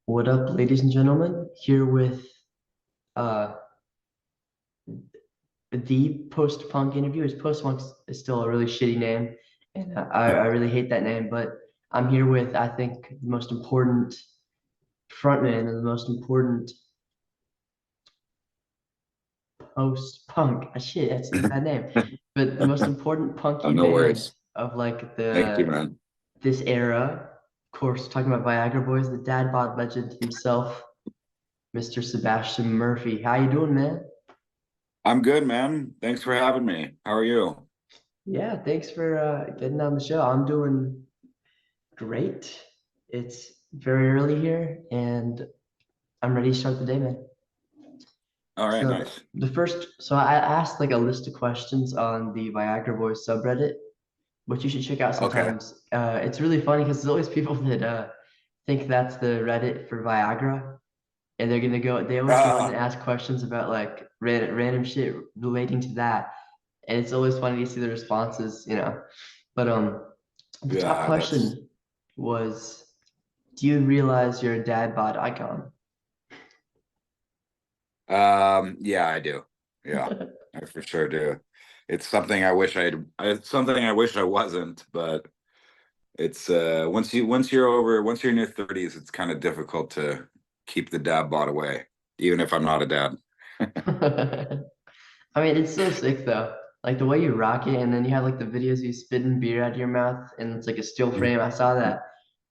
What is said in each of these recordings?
What up, ladies and gentlemen? Here with uh the post-punk interview. His post-punk is still a really shitty name, and I really hate that name. But I'm here with I think the most important frontman and the most important post-punk. Shit, that's a bad name. But the most important Oh, punky no band worries. of like Thank you, the man. this era. Of course, talking about Viagra Boys, the dad bod legend himself, Mr. Sebastian Murphy. How you doing, man? I'm good, man. Thanks for having me. How are you? Yeah, thanks for getting on the show. I'm doing great. It's very early here, and I'm ready to start the day, man. All right, So nice. so I asked like a list of questions on the Viagra Boys subreddit, which you should check out Okay. sometimes. It's really funny because there's always people that think that's the Reddit for Viagra, and they're gonna go. They always go in and Ah, ask questions about like random shit relating to that, and it's always funny to see the responses. But the top yeah, that's question was, do you realize you're a dad bod icon? yeah, I do. Yeah, I for sure do. It's something I wish it's something I wish I wasn't, but it's once you're in your 30s, it's kind of difficult to keep the dad bod away, even if I'm not a dad. I mean, it's so sick though. Like the way you rock it, and then you have like the videos of you spitting beer out of your mouth, and it's like a still frame. I saw that.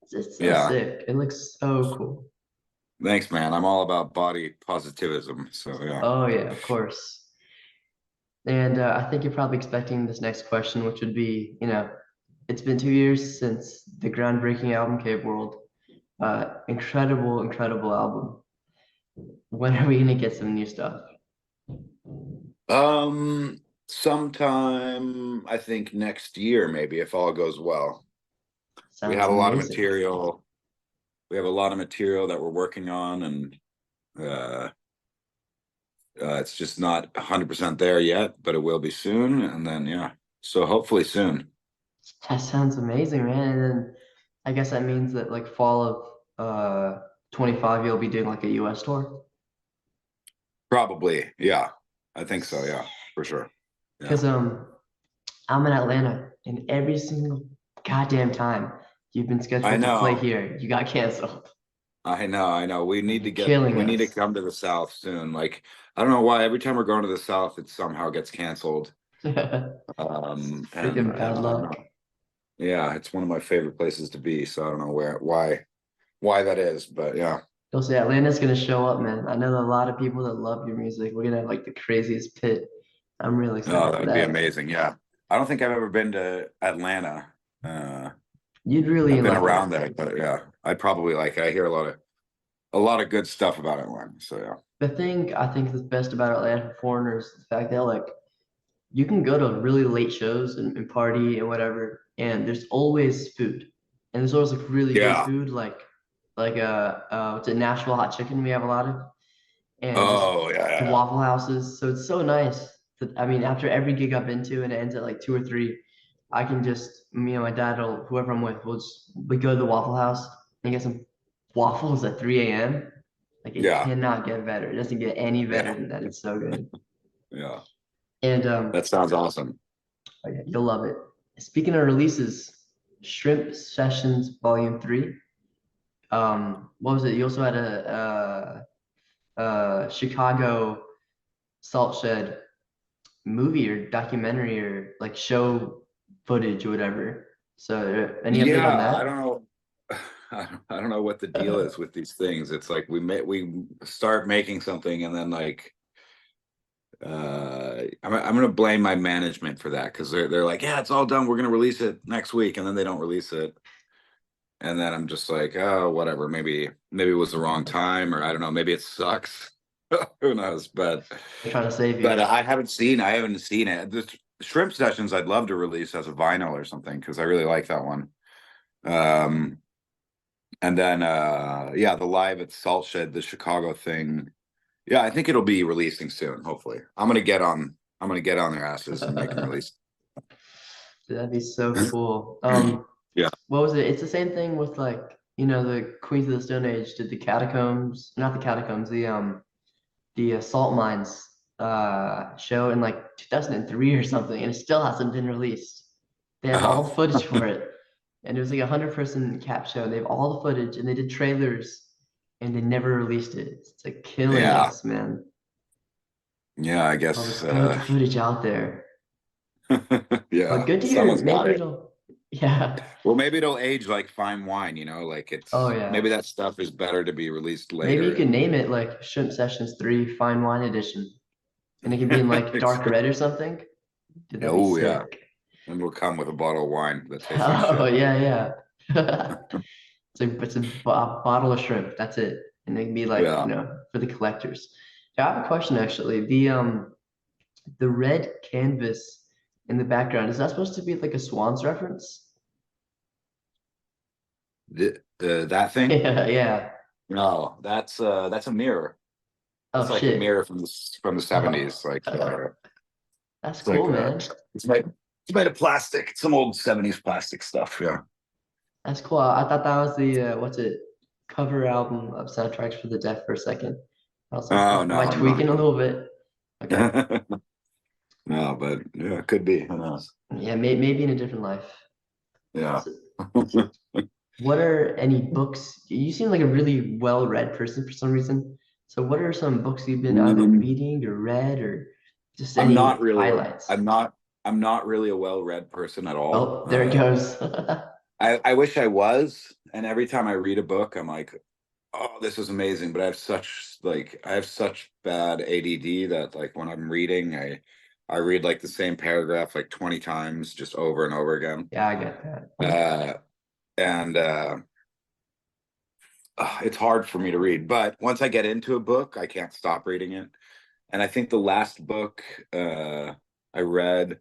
It's just so Yeah. sick. It looks so cool. Thanks, man. I'm all about body positivism. So yeah. Oh yeah, of course. And I think you're probably expecting this next question, which would be, it's been 2 years since the groundbreaking album Cave World. Incredible, incredible album. When are we gonna get some new stuff? Sometime I think next year, maybe if all goes well. We Sounds have a lot of amazing. material. We have a lot of material that we're working on, and uh, it's just not 100% there yet, but it will be soon. And then, yeah, so hopefully soon. That sounds amazing, man. And then I guess that means that like fall of 25, you'll be doing like a US tour. Probably, yeah, I think so. Yeah, for sure. Yeah, Because I'm in Atlanta, and every single goddamn time you've been I scheduled to play know. here, you got canceled. I know, I know. Like you're killing We need to us. come to the South soon. Like, I don't know why every time we're going to the South, it somehow gets canceled. And Freaking bad I'm luck. not. Yeah, it's one of my favorite places to be. So I don't know why that is, but yeah. You'll say Atlanta's gonna show up, man. I know a lot of people that love your music. We're gonna have like the craziest pit. I'm really Oh, excited that for would be that. amazing. Yeah. I don't think I've ever been to Atlanta. Uh, You'd really I've been like it. around there, but yeah, I'd probably like I hear a lot of good stuff about Atlanta. So yeah. The thing I think is best about Atlanta for foreigners is the fact that like you can go to really late shows and party and whatever, and there's always food. And there's always like really good Yeah. food, what's it, Nashville hot chicken we have a lot of, and just Oh yeah, the yeah. Waffle Houses. So it's so nice that I mean, after every gig I've been to and it ends at like 2 or 3, I can just me and my dad or whoever I'm with, we go to the Waffle House and get some waffles at 3 a.m. Like it Yeah. cannot get better. It doesn't get any better Yeah. than that. It's so good. Yeah. And That sounds awesome. oh yeah, you'll love it. Speaking of releases, Shrimp Sessions Volume 3. What was it? You also had a Chicago Salt Shed movie or documentary or like show footage or whatever. So any update on Yeah, I that? don't know. I don't know what the deal is with these things. It's like we start making something and then like I'm gonna blame my management for that because they're like, yeah, it's all done. We're gonna release it next week, and then they don't release it. And then I'm just like, oh, whatever. Maybe it was the wrong time, or I don't know. Maybe it sucks. Who knows? They're trying to save you. I haven't seen it. The shrimp sessions I'd love to release as a vinyl or something because I really like that one. Um, and then yeah, the live at Salt Shed, the Chicago thing. Yeah, I think it'll be releasing soon, hopefully. I'm gonna get on their asses and make them release. That'd be so cool. Yeah. What was it? It's the same thing with like you know, the Queens of the Stone Age did the catacombs, not the catacombs, the salt mines show in like 2003 or something, and it still hasn't been released. They have all Oh, the footage for it, and it was like 100-person cap show. And they have all the footage, and they did trailers, and they never released it. It's like killing yeah, us, man. yeah. I All this guess. good footage out there. But Yeah, good to hear. someone's got Maybe it. it'll, yeah. Well, maybe it'll age like fine wine. Like Oh it's yeah. maybe that stuff is better to be released Maybe you later. could And name it like Shrimp Sessions 3 Fine Wine Edition. And it can be in like dark red or something. Dude, that'd be oh yeah, sick. and we'll come with a bottle of wine that tastes like Oh shit. yeah, yeah. It's a bottle of shrimp. That's it. And it can be like, Yeah. for the collectors. I have a question actually. The red canvas in the background, is that supposed to be like a Swans reference? That thing? Yeah, yeah. No, that's a mirror. That's Oh like a shit. mirror from the Oh, 70s. Like that's it's like cool, man. it's made of plastic. Some old 70s plastic stuff. Yeah. That's cool. I thought that was the what's it, cover album of soundtracks for the deaf for a second. I was like, Oh am I no, tweaking a little bit? Okay. no. No, but yeah, it could be. Who knows? Yeah, maybe in a different life. Yeah. So, what are any books? You seem like a really well-read person for some reason. So, what are some books you've been either Um, reading or read or just I'm not any really a highlights? I'm not really a well-read person at all. Oh, there it goes. I wish I was, and every time I read a book, I'm like, oh, this is amazing. But I have such bad ADD that like when I'm reading, I read like the same paragraph like 20 times just over and over again. Yeah, I get that. And it's hard for me to read. But once I get into a book, I can't stop reading it. And I think the last book I read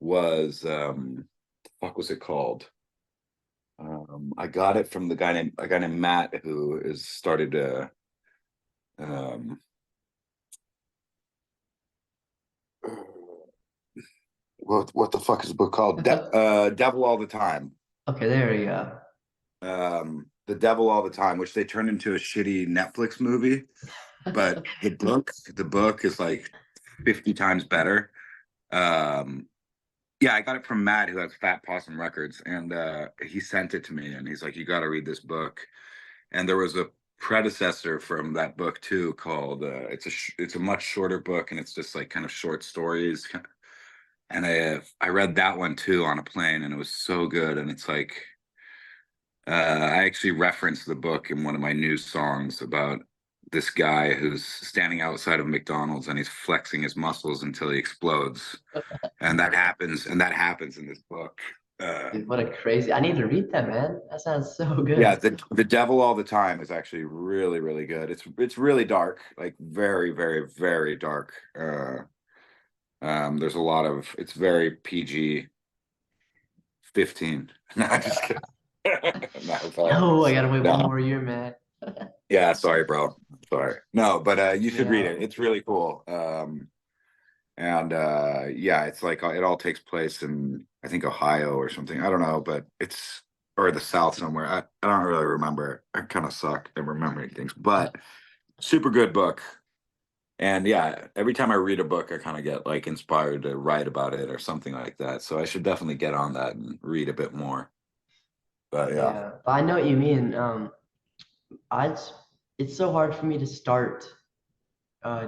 was the fuck was it called? I got it from a guy named Matt who is started um what the fuck is the book called? Devil All the Time. Okay, there we go. The Devil All the Time, which they turned into a shitty Netflix movie, but the book is like 50 times better. Um yeah, I got it from Matt who has Fat Possum Records, and he sent it to me and he's like, you got to read this book. And there was a predecessor from that book too called it's a much shorter book, and it's just like kind of short stories. And I read that one too on a plane, and it was so good. And it's like I actually referenced the book in one of my new songs about this guy who's standing outside of McDonald's and he's flexing his muscles until he explodes, and that happens in this book. Dude, what a crazy. I need to read that, man. That sounds so Yeah, good. the Devil All the Time is actually really, really good. It's really dark, like very, very, very dark. There's a lot of it's very PG 15. No, I'm just kidding. No, sorry. Yo, I gotta wait one No. more year, man. Yeah, sorry, bro. Sorry. No, but you should read Yeah. it. It's really cool. And yeah, it's like it all takes place in I think Ohio or something. I don't know, but it's or the South somewhere. I don't really remember. I kind of suck at remembering things, but super good book. And yeah, every time I read a book, I kind of get like inspired to write about it or something like that. So I should definitely get on that and read a bit more. But yeah. Yeah. But I know what you mean. I it's so hard for me to start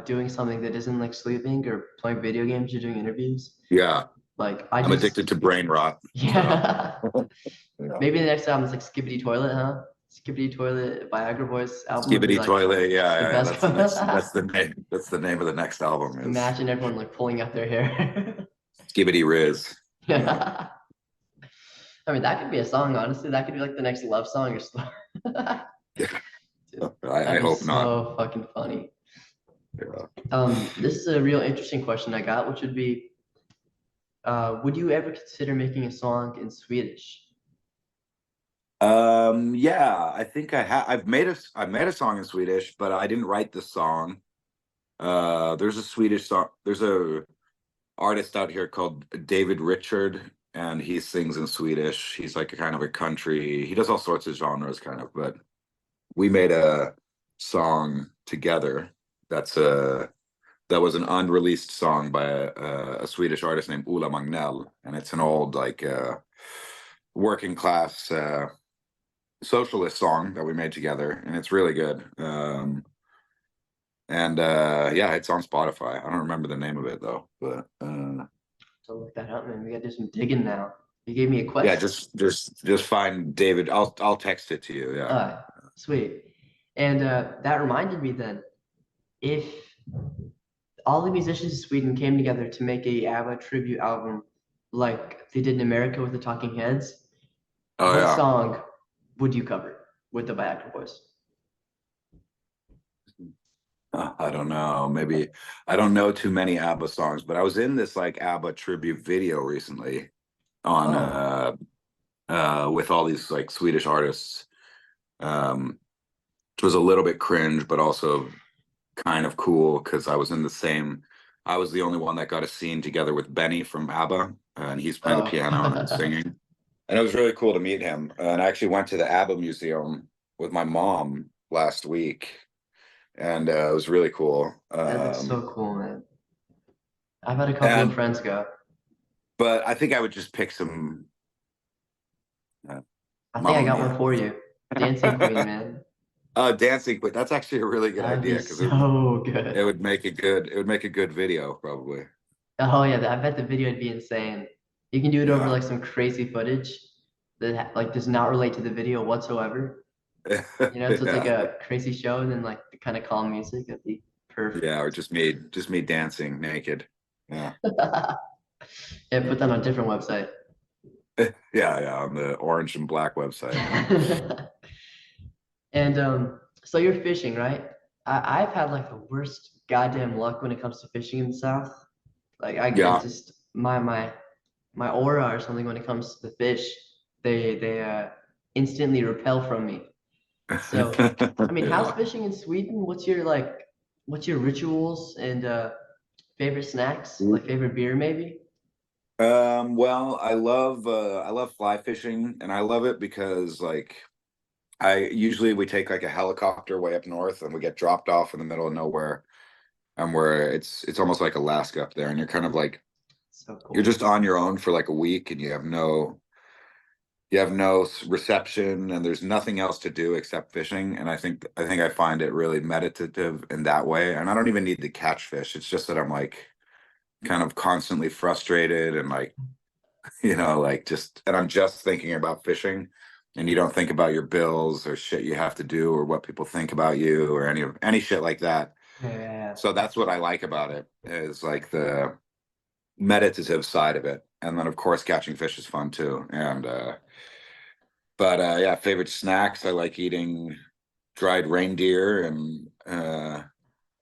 doing something that isn't like sleeping or playing video games or doing interviews. Yeah. Like I I'm addicted just to brain rot. So yeah. yeah. Maybe the next album is like Skibbity Toilet, huh? Skibbity Toilet Viagra Boys album would be Skibidi like toilet. Yeah, the yeah, yeah. best. That's the name of the next album is Imagine everyone like pulling out their hair. Skibidi Riz. Yeah. I mean, that could be a song, honestly. That could be like the next love song or stuff. Dude, I that'd be hope not. so fucking funny. Yeah. This is a real interesting question I got, which would be, would you ever consider making a song in Swedish? Yeah, I think I've made a song in Swedish, but I didn't write the song. There's a Swedish song. There's a artist out here called David Richard, and he sings in Swedish. He's like a kind of a country. He does all sorts of genres, kind of. But we made a song together. That's that was an unreleased song by a Swedish artist named Ola Magnell, and it's an old like working class socialist song that we made together, and it's really good. And yeah, it's on Spotify. I don't remember the name of it though, but So look that up, man. We gotta do some digging now. You gave me a yeah, quest. just find David. I'll text it to you. Yeah. Sweet. And that reminded me then, if all the musicians in Sweden came together to make a ABBA tribute album like they did in America with the Talking Heads, Oh what yeah. song would you cover with the Viagra Boys? I don't know. Maybe I don't know too many ABBA songs, but I was in this like ABBA tribute video recently on Oh, with all these like Swedish artists. Which was a little bit cringe, but also kind of cool because I was the only one that got a scene together with Benny from ABBA, and he's playing the piano and I'm oh. singing. And it was really cool to meet him. And I actually went to the ABBA museum with my mom last week, and it was really cool. That looks so cool, man. I've had a couple of And friends go. but I think I would just pick some uh, I think I Mamma got one Mia. for you. Dancing Queen, man. Dancing, but that's actually a really good That'd be idea because so it good. would make a good video probably. Oh yeah, I bet the video would be insane. You can do it over Yeah. like some crazy footage that like does not relate to the video whatsoever. You know, so it's like Yeah. a crazy show and then like the kind of calm music. That'd be Yeah, or perfect. just me dancing naked. Yeah. Yeah, put that on a different website. Yeah, yeah, on the orange and black website. Yeah. And so you're fishing, right? I've had like the worst goddamn luck when it comes to fishing in the South. Like it's Yeah. just my aura or something when it comes to the fish. They instantly repel from me. So, I mean, how's Yeah. fishing in Sweden? What's your rituals and favorite snacks? Like favorite beer, maybe? Well, I love fly fishing, and I love it because like I usually we take like a helicopter way up north and we get dropped off in the middle of nowhere, and where it's almost like Alaska up there, and you're kind of like So you're cool. just on your own for like a week, and you have no reception, and there's nothing else to do except fishing. And I think I find it really meditative in that way, and I don't even need to catch fish. It's just that I'm like kind of constantly frustrated and like like just and I'm just thinking about fishing, and you don't think about your bills or shit you have to do or what people think about you or any shit like that. Yeah, yeah, yeah. So that's what I like about it, is like the meditative side of it. And then of course catching fish is fun too. And but yeah, favorite snacks, I like eating dried reindeer and when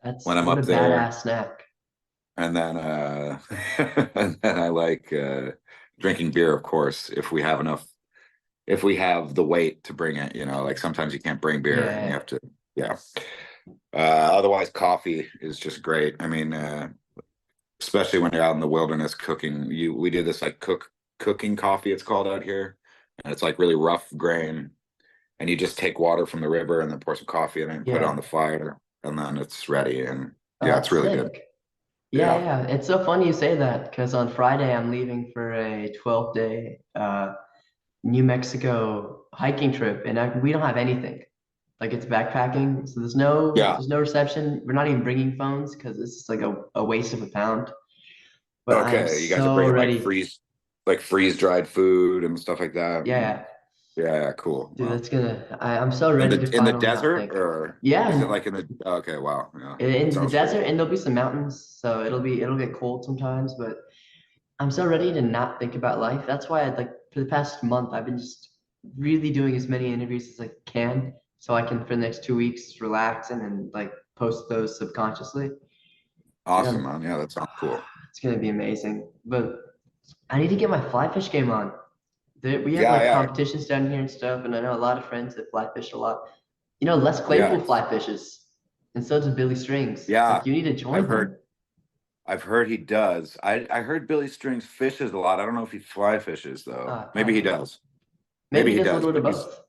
That's I'm what a up there. badass snack. And then and then I like drinking beer, of course, if we have the weight to bring it, like sometimes you can't bring beer and you Yeah, have to, yeah. Otherwise coffee is just great. I mean, especially when you're out in the wilderness cooking, we do this like cooking coffee, it's called out here. And it's like really rough grain. And you just take water from the river and then pour some coffee in it and put it on yeah. the fire, and then it's ready. And Oh, yeah, it's that's really good. sick. Yeah, Yeah. yeah. It's so funny you say that because on Friday I'm leaving for a 12-day New Mexico hiking trip, and we don't have anything. Like it's backpacking, so Yeah. there's no reception. We're not even bringing phones because it's just like a waste of a pound. But I am Okay. You guys are so bringing ready. like freeze dried food and stuff like that. Yeah, And yeah. yeah, yeah, cool. Dude, Wow. I'm so ready to In the finally not desert, think. or is it Yeah, like in the okay, wow. Yeah. in the Sounds great. desert, and there'll be some mountains, so it'll get cold sometimes, but I'm so ready to not think about life. That's why I like for the past month I've been just really doing as many interviews as I can, so I can for the next 2 weeks relax and then like post those subconsciously. And Awesome, man. Yeah, that sounds cool. it's gonna be amazing. But I need to get my fly fish game on. We have Yeah, like yeah, competitions down here and stuff, and I know a lot of friends that fly fish a lot. You know, Les yeah. Claypool fly fishes, and so does Billy Strings. Yeah, Like, you need to I've join heard him. I've heard he does. I heard Billy Strings fishes a lot. I don't know if he fly fishes though. Maybe he Dang. does. Maybe Maybe he he does a does, little bit but of both.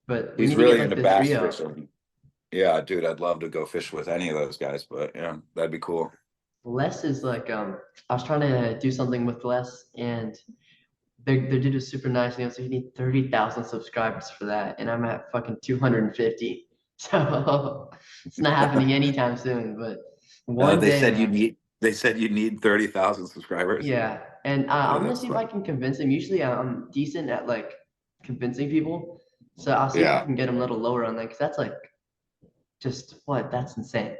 But we he's need to get really like into the bass trio. fishing. Yeah, dude, I'd love to go fish with any of those guys, but yeah, that'd be cool. Les is like I was trying to do something with Les and their dude was super nice, you know, so you need 30,000 subscribers for that, and I'm at fucking 250. So it's not happening anytime soon, but one They day, said you man. need 30,000 subscribers. Yeah. And I'm gonna That's see if I fun. can convince him. Usually I'm decent at like convincing people. So I'll see if I Yeah, can get him a little lower on that because that's like just what? That's insane.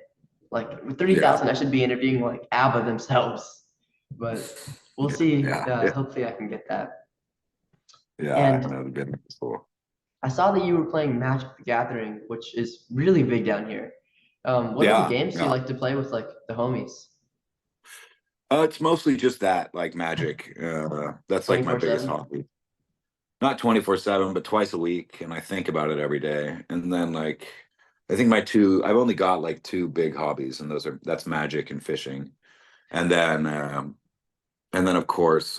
Like with yeah, 30,000, I should be interviewing like Abba themselves. But we'll yeah, see. yeah, yeah, Hopefully I can get that. yeah. I And know the been cool. I saw that you were playing Magic the Gathering, which is really big down here. What other Yeah, games do you yeah. like to play with like the homies? It's mostly just that, like magic. That's like my biggest 24/7? hobby. Not 24/7, but twice a week, and I think about it every day. And then like I think I've only got like two big hobbies, and that's magic and fishing. And then of course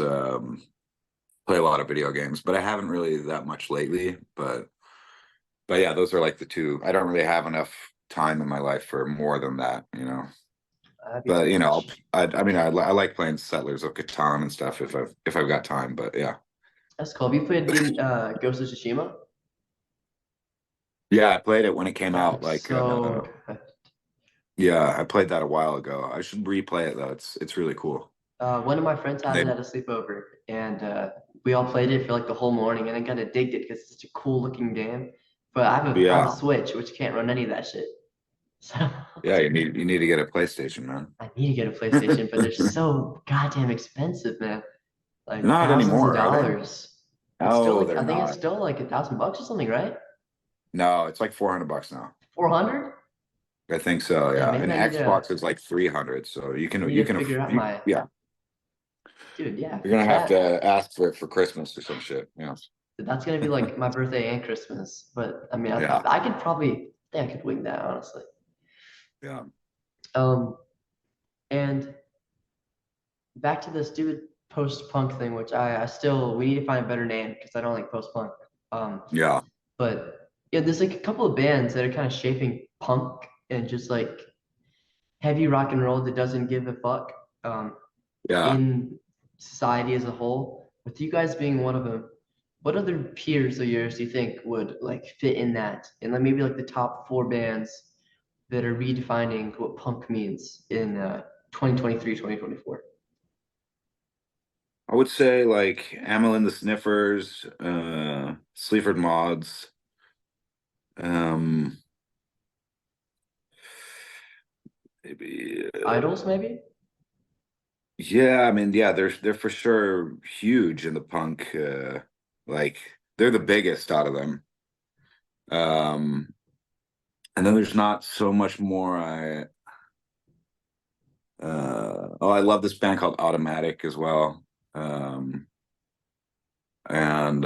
play a lot of video games, but I haven't really that much lately. But yeah, those are like the two. I don't really have enough time in my life for more than that, you know. That'd be But too you know, much. I mean, I like playing Settlers of Catan and stuff if I've got time. But yeah, That's cool. Have you played in Ghost of Tsushima? yeah, I played it when it came That out. looks Like, so good. yeah, I played that a while ago. I should replay it though. It's really cool. One of my friends And had it at a sleepover, and we all played it for like the whole morning, and then kind of digged it because it's such a cool looking game. But I have a yeah, Switch, which can't run any of that shit. So yeah, you need to get a PlayStation, man. I need to get a PlayStation, but they're so goddamn expensive, man. Like Not thousands of anymore, are they? dollars. It's still Oh, like they're I think it's not. still like $1,000 or something, right? No, it's like $400 now. 400? I think so. Yeah, Yeah, maybe and I need to Xbox is like 300. So I need you to can figure out you, my yeah. dude. Yeah, You're gonna have that to ask for it for Christmas or some shit. Yeah. that's gonna be like my birthday and Christmas. But I mean, Yeah. I could probably think I could wing that honestly. Yeah. Um, and back to this stupid post-punk thing, which I still we need to find a better name because I don't like post-punk. Um, Yeah. but yeah, there's like a couple of bands that are kind of shaping punk and just like heavy rock and roll that doesn't give a fuck Yeah. in society as a whole. With you guys being one of them, what other peers of yours do you think would like fit in that? And like maybe like the top four bands that are redefining what punk means in 2023, 2024. I would say like Amel and the Sniffers, Sleaford Mods. Um, maybe. Idols, maybe? Yeah. I mean, yeah. They're for sure huge in the punk. Like they're the biggest out of them. Um, and then there's not so much more. I love this band called Automatic as well. Um, and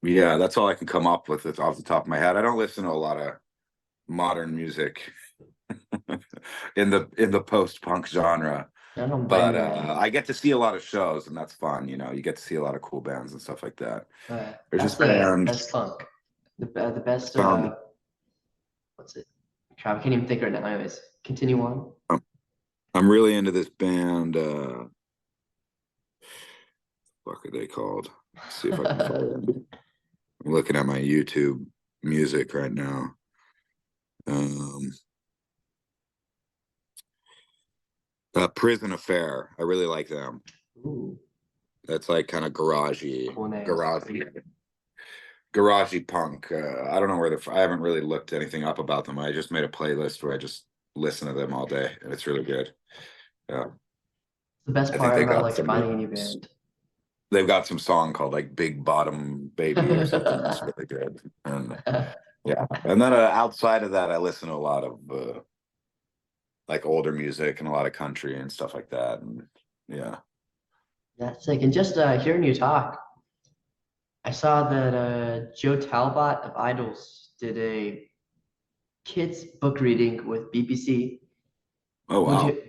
yeah, that's all I can come up with. It's off the top of my head. I don't listen to a lot of modern music in the post-punk genre, I don't blame but you, man. I get to see a lot of shows, and that's fun. You know, you get to see a lot of cool bands and stuff like that. There's That's this the band. best punk. The best Um, what's it? Crap, I can't even think right now. Anyways, continue on. I'm I'm really into this band. What are they called? Let's see if I can find them. I'm looking at my YouTube music right now. Um, Prison Affair. I really like them. Ooh, That's like kind of cool name. garagey punk. I don't know where I haven't really looked anything up about them. I just made a playlist where I just listen to them all day, and it's really good. Yeah, The best I think part they about got like some. finding a new band. They've got some song called like Big Bottom Baby or something. That's really good. And yeah, and then outside of that, I listen to a lot of like older music and a lot of country and stuff like that. And yeah, That's sick. And just hearing you talk, I saw that Joe Talbot of Idols did a kids book reading with BBC, Oh Would wow. you?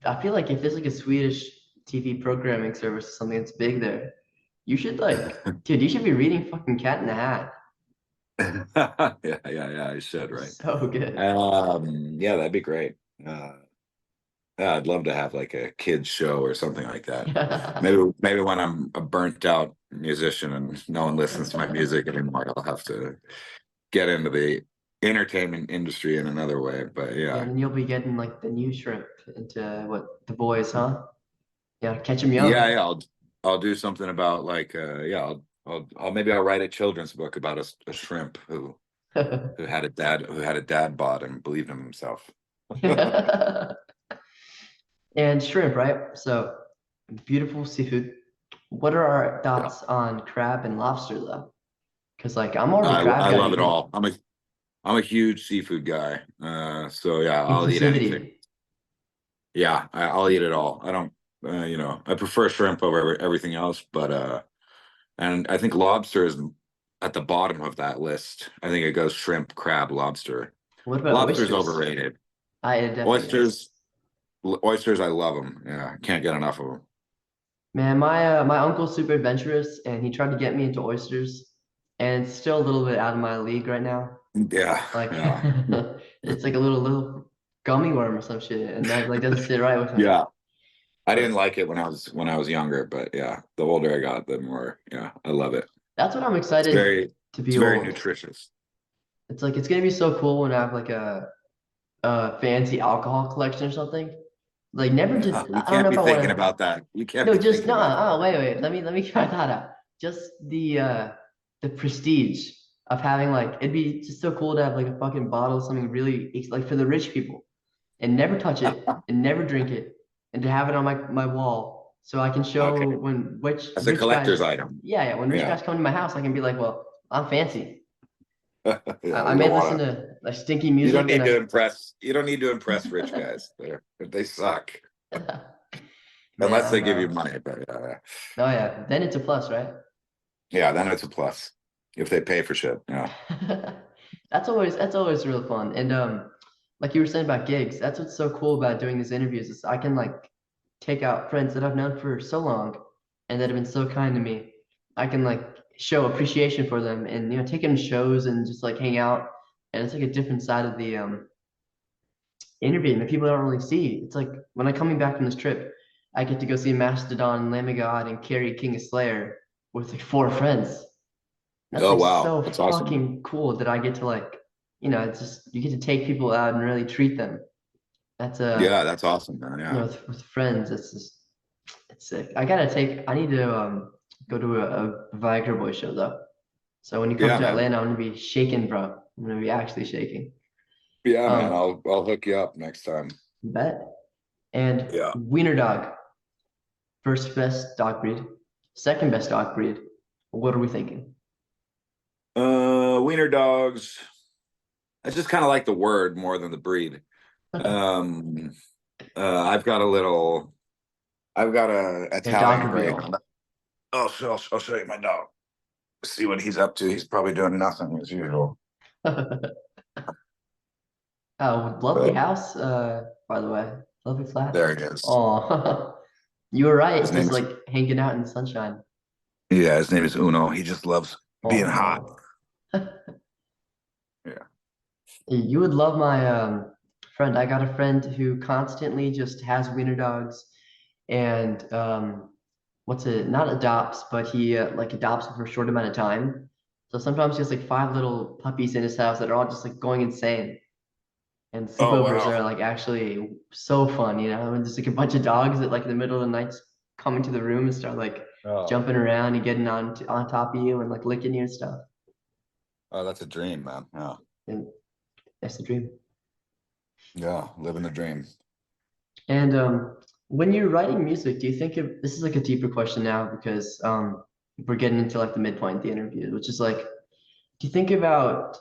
I feel like if there's like a Swedish TV programming service or something that's big there, you should like, dude, you should be reading fucking Cat in the Hat. Yeah, yeah, I should, right? So good. Yeah, that'd be great. Yeah, I'd love to have like a kids show or something like that. Maybe when I'm a burnt out musician and no one listens to my music anymore, I'll have to get into the entertainment industry in another way. But Yeah, yeah. and you'll be getting like the new shrimp into what the boys, huh? Yeah, catch them Yeah, young. yeah, I'll do something about like yeah, I'll maybe I'll write a children's book about a shrimp who had a dad bod and believed in himself. And shrimp, right? So beautiful seafood. What are our Yeah. thoughts on crab and lobster though? Because like I'm more of a crab I guy, love you it think? all. I'm a huge seafood guy. So yeah, I'll eat anything. Inclusivity. Yeah, I'll eat it all. I don't, I prefer shrimp over everything else, but and I think lobster is at the bottom of that list. I think it goes shrimp, crab, lobster. What about Lobster's oysters? overrated. It definitely is. Oysters, oysters, I love them. Yeah, can't get enough of Man, my uncle's super adventurous, and he tried to get me into oysters, and it's still a little bit out of my league right now. them. Yeah, Like yeah, it's like a little gummy worm or some shit, and that like doesn't sit right with me. yeah. I didn't But like it when I was younger, but yeah, the older I got, the more, yeah, I love it. that's what I'm It's excited very, to it's be very old. nutritious. It's like it's gonna be so cool when I have like a fancy alcohol collection or something. Like never just You I don't know can't if be I want thinking to. about that. You can't No, be just thinking no. about that. Oh, wait. Let me get my thought out. Just the prestige of having like it'd be just so cool to have like a fucking bottle of something really like for the rich people and never touch it and never drink it and to have it on my wall so I can show Okay, when which as a rich guys, collector's item. yeah, when rich Yeah, guys come to my house, I can be like, well, I'm fancy. yeah. I You may don't listen want to. to like stinky music and I, You don't need to impress rich guys. They suck man, unless I they give you know. money. But Oh yeah, then it's a plus, right? yeah, then it's a plus if they pay for shit. Yeah, That's always real fun. And like you were saying about gigs, that's what's so cool about doing these interviews is I can like take out friends that I've known for so long and that have been so kind to me. I can like show appreciation for them and take them to shows and just like hang out. And it's like a different side of the interview that people don't really see. It's like when I'm coming back from this trip, I get to go see Mastodon, Lamb of God, and Carrie King of Slayer with like four friends. That's oh like wow, so that's awesome. fucking cool that I get to like, it's just you get to take people out and really treat them. That's Yeah, that's awesome, man. Yeah, with friends, it's sick. I need to go to a Viagra Boys show though. So when you come yeah, to man. Atlanta, I'm gonna be shaking, bro. I'm gonna be actually shaking. Yeah, man. Um, I'll hook you up next time. bet. And Yeah. Wiener Dog, first best dog breed, second best dog breed. What are we thinking? Wiener dogs. I just kind of like the word more than the breed. Um, I've got a little. I've got a A dog Italian Grey. reveal. I'll show you my dog. See what he's up to. He's probably doing nothing as usual. Oh, lovely But house, by the way. Lovely flat. there he is. Oh, you were His right. name Just is like hanging out in the sunshine. Yeah, his name is Uno. He just loves being hot. Oh, Yeah. you would love my friend. I got a friend who constantly just has wiener dogs and what's it? Not adopts, but he like adopts them for a short amount of time. So sometimes he has like five little puppies in his house that are all just like going insane. And Oh sleepovers wow. are like actually so fun, and just like a bunch of dogs that like in the middle of the night come into the room and start like Oh, jumping around and getting on top of you and like licking you and stuff. oh, that's a dream, man. Yeah, And that's the dream. yeah, living the dream. And when you're writing music, do you think of this is like a deeper question now because we're getting into like the midpoint of the interview, which is like, do you think about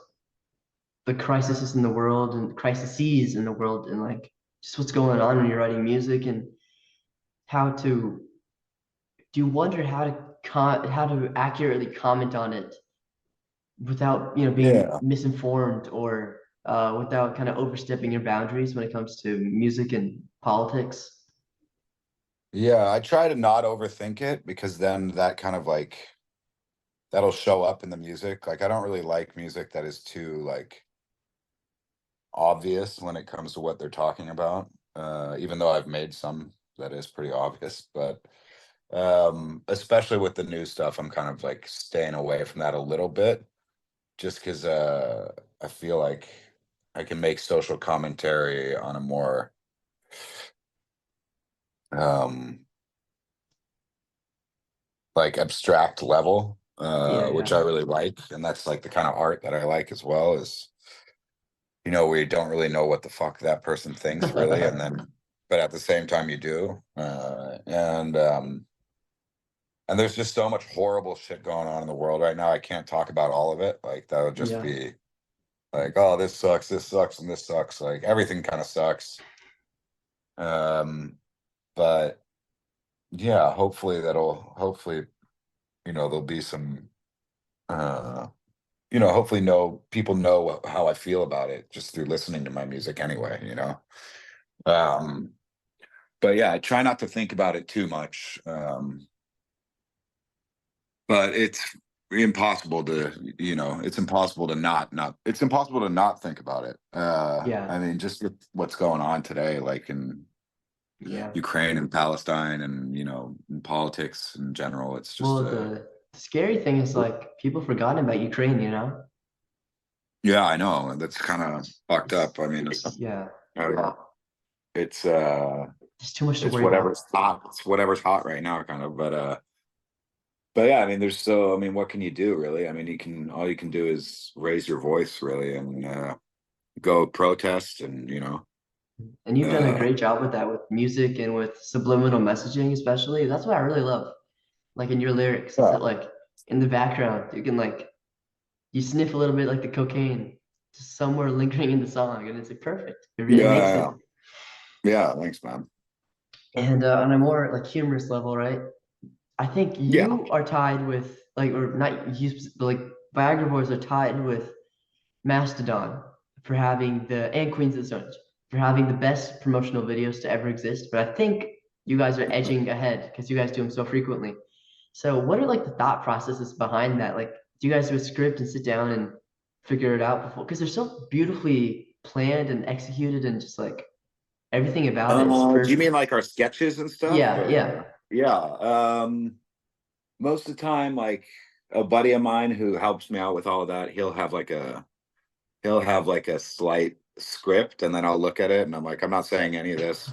the crises in the world and crises in the world and like just what's going on when you're writing music and how to do you wonder how to accurately comment on it without being Yeah. misinformed or without kind of overstepping your boundaries when it comes to music and politics? Yeah, I try to not overthink it because then that kind of like that'll show up in the music. Like I don't really like music that is too like obvious when it comes to what they're talking about. Even though I've made some that is pretty obvious, but especially with the new stuff, I'm kind of like staying away from that a little bit just because I feel like I can make social commentary on a more um like abstract level, Yeah, which I yeah. really like. And that's like the kind of art that I like as well is, where you don't really know what the fuck that person thinks really. And then, but at the same time you do. And there's just so much horrible shit going on in the world right now. I can't talk about all of it. Like that would just Yeah. be like, oh, this sucks, and this sucks. Like everything kind of sucks. Um, but yeah, hopefully, there'll be some uh hopefully people know how I feel about it just through listening to my music anyway. Um, but yeah, I try not to think about it too much. But it's impossible to it's impossible to not think about it. Yeah. I mean, just with what's going on today, like in Yeah. Ukraine and Palestine and, in politics in general, it's just, Well, the scary thing is like people forgotten about Ukraine, you know? yeah, I know. That's kind of fucked up. I mean, It's yeah, uh, it's, there's too much to it's worry about. whatever's hot right now, kind of. But yeah, I mean, what can you do really? I mean, all you can do is raise your voice really and, go protest and, And you've done a uh, great job with that, with music and with subliminal messaging, especially. That's what I really love. Like in your lyrics, is yeah, that like in the background, you can like you sniff a little bit like the cocaine just somewhere lingering in the song, and it's like perfect. It makes yeah, it. yeah. Thanks, man. And on a more like humorous level, right? I think Yeah. you are tied with like, or not you, but like Viagra Boys are tied with Mastodon for having and Queens of the Stone Age for having the best promotional videos to ever exist. But I think you guys are edging ahead because you guys do them so frequently. So what are like the thought processes behind that? Like, do you guys do a script and sit down and figure it out before? Because they're so beautifully planned and executed and just like everything about it is Do you mean perfect. like our sketches and stuff, Yeah, yeah. or yeah? Most of the time, like a buddy of mine who helps me out with all of that, he'll have like a slight script, and then I'll look at it, and I'm like, I'm not saying any of this,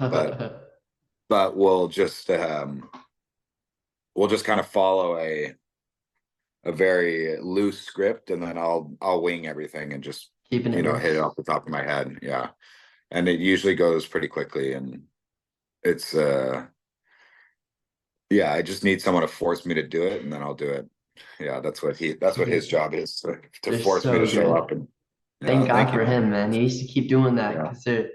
but we'll just kind of follow a very loose script, and then I'll wing everything and just Keeping it hit it loose. off the top of my head. Yeah, and it usually goes pretty quickly, and it's yeah, I just need someone to force me to do it, and then I'll do it. Yeah, that's what his Dude, job is, to they're force me to so show good. up. And Thank yeah, God thank you, for man. him, man. He needs to keep doing that Yeah, because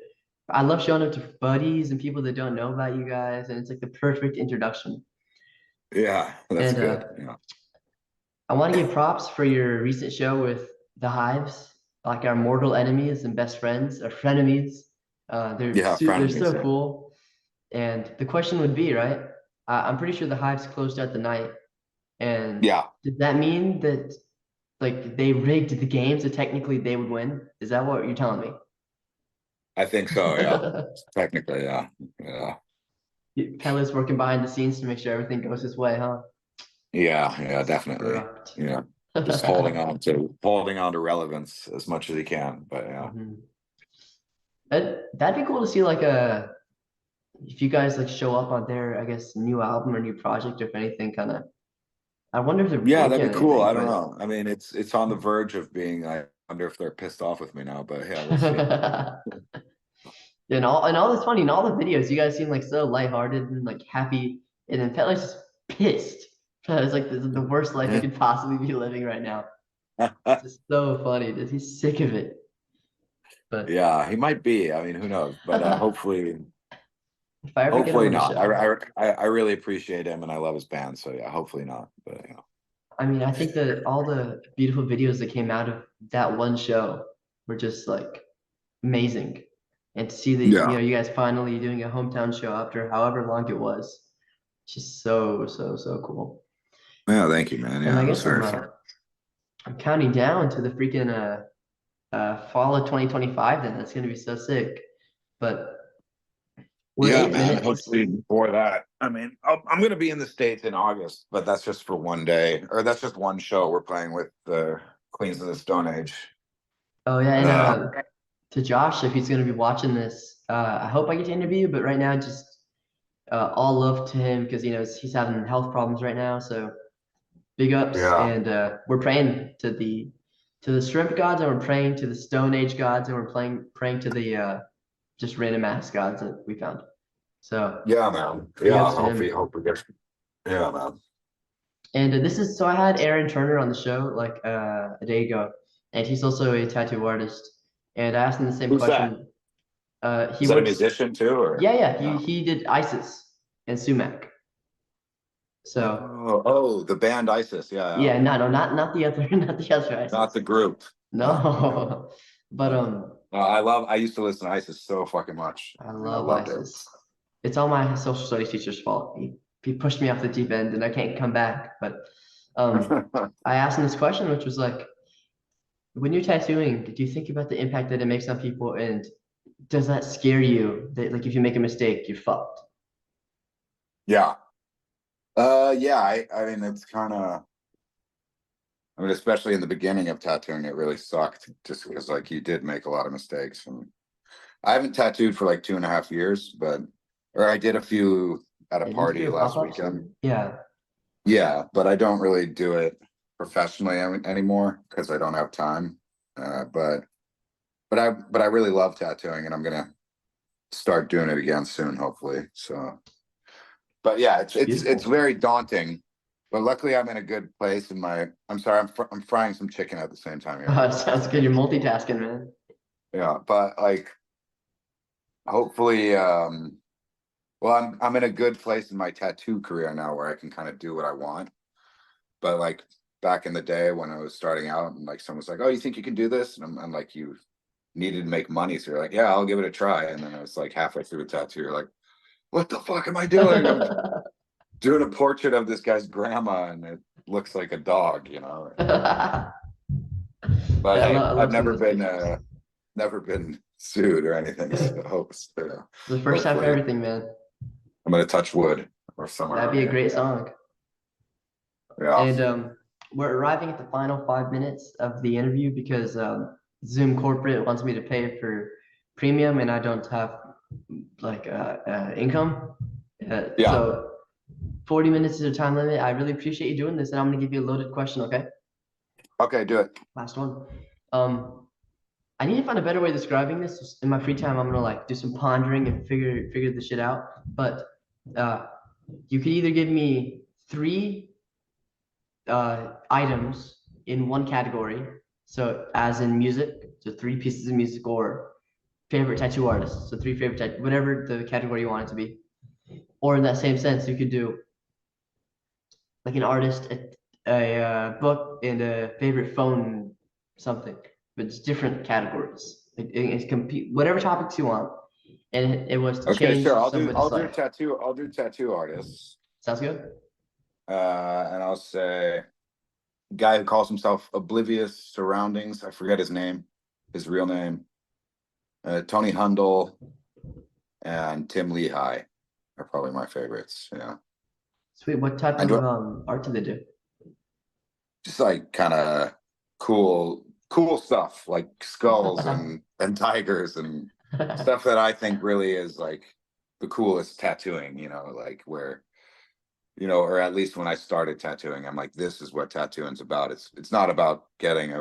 I love showing up to buddies and people that don't know about you guys, and it's like the perfect introduction. yeah, that's And good. Yeah, I want to give props for your recent show with the Hives, like our mortal enemies and best friends, or frenemies. yeah, They're frenemies. so Yeah, cool. And the question would be, right? I'm pretty sure the Hives closed out the night, and yeah, does that mean that like they rigged the game so technically they would win? Is that what you're telling me? I think so. Yeah, technically, yeah, yeah, Pella's working behind the scenes to make sure everything goes his way, huh? yeah, It's definitely. corrupt. Yeah, just holding on to relevance as much as he can. But yeah, Mhm. That'd be cool to see like if you guys like show up on their, I guess, new album or new project, or if anything kind of, I wonder if they're yeah, that'd working be on cool. anything, I don't but know. I mean, it's on the verge of being. I wonder if they're pissed off with me now. But yeah, we'll see. and all that's funny in all the videos, you guys seem like so lighthearted and like happy, and then Pella's just pissed. It's like this is the worst life you could possibly be living right now. It's just so funny. He's sick of it. But Yeah, he might be. I mean, who knows? But if hopefully, I ever get him hopefully on the not. show, I really appreciate him, and I love his band. So yeah, hopefully not. But I mean, I think that all the beautiful videos that came out of that one show were just like amazing. And to see that, Yeah. you guys finally doing a hometown show after however long it was, just so cool. Yeah, thank you, man. And Yeah, I it was guess very fun. I'm counting down to the freaking fall of 2025 then. That's gonna be so sick. But we're Yeah, eight man. minutes. Hopefully before that. I mean, I'm going to be in the States in August, but that's just for one day, or that's just one show. We're playing with the Queens of the Stone Age. Oh yeah, and Uh, to Josh, if he's gonna be watching this, I hope I get to interview you, but right now just all love to him because he's having health problems right now. So big ups, yeah. and we're praying to the shrimp gods, and we're praying to the Stone Age gods, and we're praying to the just random ass gods that we found. So Yeah, man. big Yeah. ups to him. Hope we get. Yeah, man. And this is so I had Aaron Turner on the show like a day ago, and he's also a tattoo artist. And I asked him the same Who's that? question. He Is that a works, musician too, or yeah, no? he did ISIS and Sumac. So Oh, the band ISIS. Yeah, yeah. yeah, no, not the other, not the other Not ISIS. the group. No. Okay. No, but I used to listen to ISIS so fucking much. I I love loved it. ISIS. It's all my social studies teacher's fault. He pushed me off the deep end, and I can't come back. But I asked him this question, which was like, when you're tattooing, do you think about the impact that it makes on people, and does that scare you? That like if you make a mistake, you're fucked. Yeah. Yeah, I mean it's kind of, I mean, especially in the beginning of tattooing, it really sucked just because like you did make a lot of mistakes. And I haven't tattooed for like 2.5 years, but or I did a few at a And did you party do a last pop-up weekend. soon? Yeah. Yeah, but I don't really do it professionally anymore because I don't have time. But I really love tattooing, and I'm gonna start doing it again soon, hopefully. So, but yeah, it's Beautiful. very daunting. But luckily, I'm in a good place in my. I'm sorry, I'm frying some chicken at the same time here. Sounds good. You're multitasking, man. Yeah, but like hopefully, well, I'm in a good place in my tattoo career now where I can kind of do what I want. But like back in the day when I was starting out, and like someone was like, "Oh, you think you can do this?" And I'm like, "You needed to make money," so you're like, "Yeah, I'll give it a try." And then I was like halfway through a tattoo, you're like, "What the fuck am I doing?" I'm doing a portrait of this guy's grandma, and it looks like a dog, you know. Yeah, But hey, I I've love seeing those pictures. never been sued or anything, so The first time for hopefully everything, man. I'm gonna touch wood or somewhere That'd around be a here. great song. Yeah. And we're arriving at the final 5 minutes of the interview because Zoom corporate wants me to pay for premium, and I don't have like income. Yeah. So 40 minutes is a time limit. I really appreciate you doing this, and I'm gonna give you a loaded question, okay? Okay, do it. Last one. I need to find a better way of describing this. Just in my free time, I'm gonna like do some pondering and figure this shit out. But uh, you could either give me three items in one category. So as in music, so three pieces of music, or favorite tattoo artist. So three favorite tattoo, whatever the category you want it to be. Or in that same sense, you could do like an artist, a book, and a favorite phone, something. But it's different categories. It's compete whatever topics you want, and it was to Okay, change sure. somebody's life. I'll do tattoo artists. Sounds good? And I'll say guy who calls himself Oblivious Surroundings. I forget his name, his real name. Tony Hundle and Tim Lehigh are probably my favorites. Yeah. Sweet. What type I of do art do they do? just like kind of cool stuff like skulls and tigers and stuff that I think really is like the coolest tattooing, like where, or at least when I started tattooing, I'm like, this is what tattooing's about. It's not about getting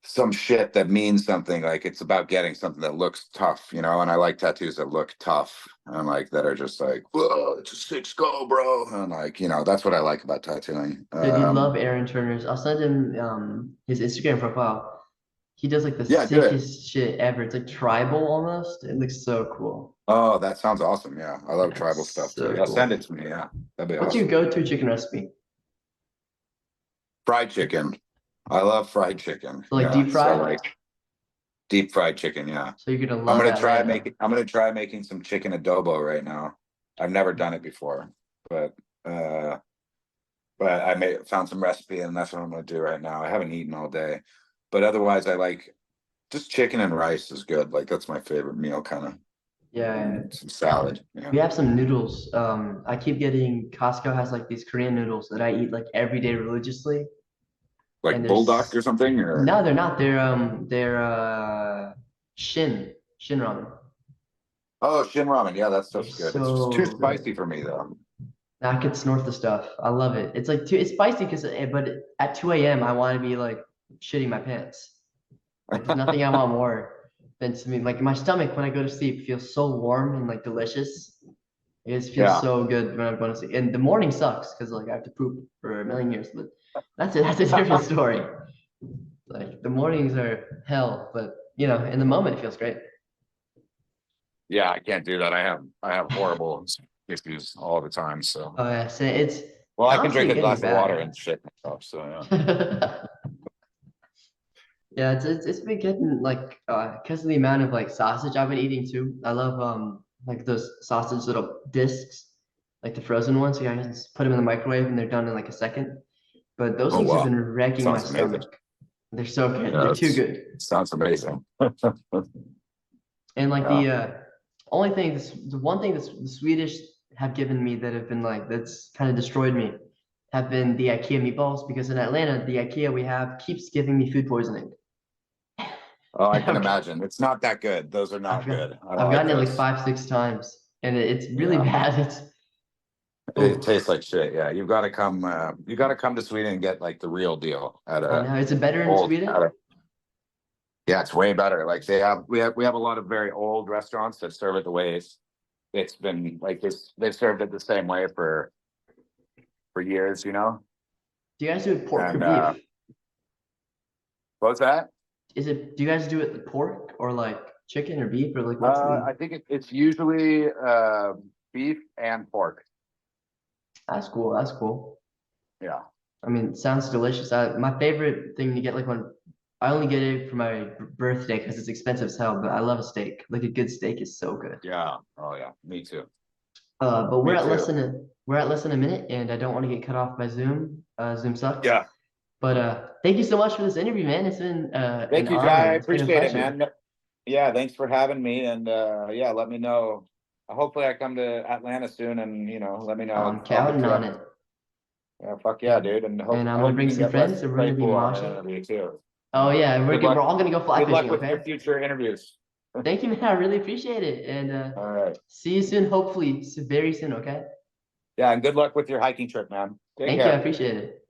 some shit that means something. Like it's about getting something that looks tough, and I like tattoos that look tough and like that are just like, whoa, it's a sick skull, bro. And like, that's what I like about tattooing. Dude, you love Aaron Turner's. I'll send him his Instagram profile. He does like the Yeah, do it. sickest shit ever. It's like tribal almost. It looks so cool. Oh, that sounds awesome. Yeah, I love Yeah, tribal it's stuff too. so Yeah, send cool. it to me. Yeah, that'd be What's your awesome. go-to chicken recipe? Fried chicken. I love fried chicken. So like Yeah, deep so fried. like deep fried chicken. Yeah, So you're gonna love Atlanta. I'm gonna try making some chicken adobo right now. I've never done it before, but uh, I found some recipe and that's what I'm gonna do right now. I haven't eaten all day, but otherwise I like just chicken and rice is good. Like that's my favorite meal, kind of, Yeah, and some salad. Yeah, we have some noodles. I keep getting Costco has like these Korean noodles that I eat like every day religiously, and like bulldog or something, or no, they're not. They're Shin ramen. oh, shin ramen. Yeah, that They're stuff's good. It's just too so good. spicy for me though. I could snort the stuff. I love it. It's like too, it's spicy because, but at 2 a.m. I want to be like shitting my pants. Like there's nothing I want more than to me. Like my stomach when I go to sleep feels so warm and like delicious. It just feels Yeah, so good when I'm going to sleep. And the morning sucks because like I have to poop for a million years. But that's it. That's a different story. Like the mornings are hell, but you know, in the moment it feels great. yeah, I can't do that. I have horrible issues all the time. So, Oh yeah, so it's well, I can drink honestly a getting glass of water better. and shit myself. So Yeah, it's been getting like because of the amount of like sausage I've been eating too. I love like those sausage little discs, like the frozen ones. So I just put them in the microwave and they're done in like a second. But those oh things have wow, been wrecking my sounds amazing. stomach. They're so good. Yeah, They're too it's good. sounds amazing. And like Yeah. the only thing, the one thing that the Swedish have given me that have been like that's kind of destroyed me have been the IKEA meatballs because in Atlanta the IKEA we have keeps giving me food poisoning. Oh, I can Okay. imagine. It's not that good. Those are I've not got good. I don't I've like gotten it like those. 5, 6 times, and it's really Yeah. bad. It's It oh, tastes like shit. Yeah. You gotta come to Sweden and get like the real deal at I a know. Is it better in old Sweden? at a yeah, it's way better. Like we have a lot of very old restaurants that serve it the way it's been like this. They've served it the same way for years, you know. Do you guys do it pork or And beef? what's that? Is it? Do you guys do it the pork or like chicken or beef or like what's the? I think it's usually beef and pork. That's cool. That's cool. Yeah. I mean, it sounds delicious. My favorite thing to get like when I only get it for my birthday because it's expensive as hell, but I love a steak. Like a good steak is so good. Yeah. Oh yeah. Me too. But Me too. we're at less than a minute, and I don't want to get cut off by Zoom. Zoom sucks. Yeah. But thank you so much for this interview, man. It's been an Thank you, Jai. I honor. It's been a appreciate it, pleasure. man. Yeah, thanks for having me. And yeah, let me know. Hopefully I come to Atlanta soon and let me know. I'm I'll hook counting you on up. it. Yeah, fuck yeah, dude. And And I I'm gonna hope you bring can some get friends, Wesley and we're gonna be Claypool on an moshing. interview too. Oh Yeah. yeah, Good we're luck. all gonna go fly Good luck fishing. with your Okay. future interviews. Thank you, man. I really appreciate it. And All right. see you soon. Hopefully, very soon. Okay. Yeah, and good luck with your hiking trip, man. Take Thank you. I care. appreciate it.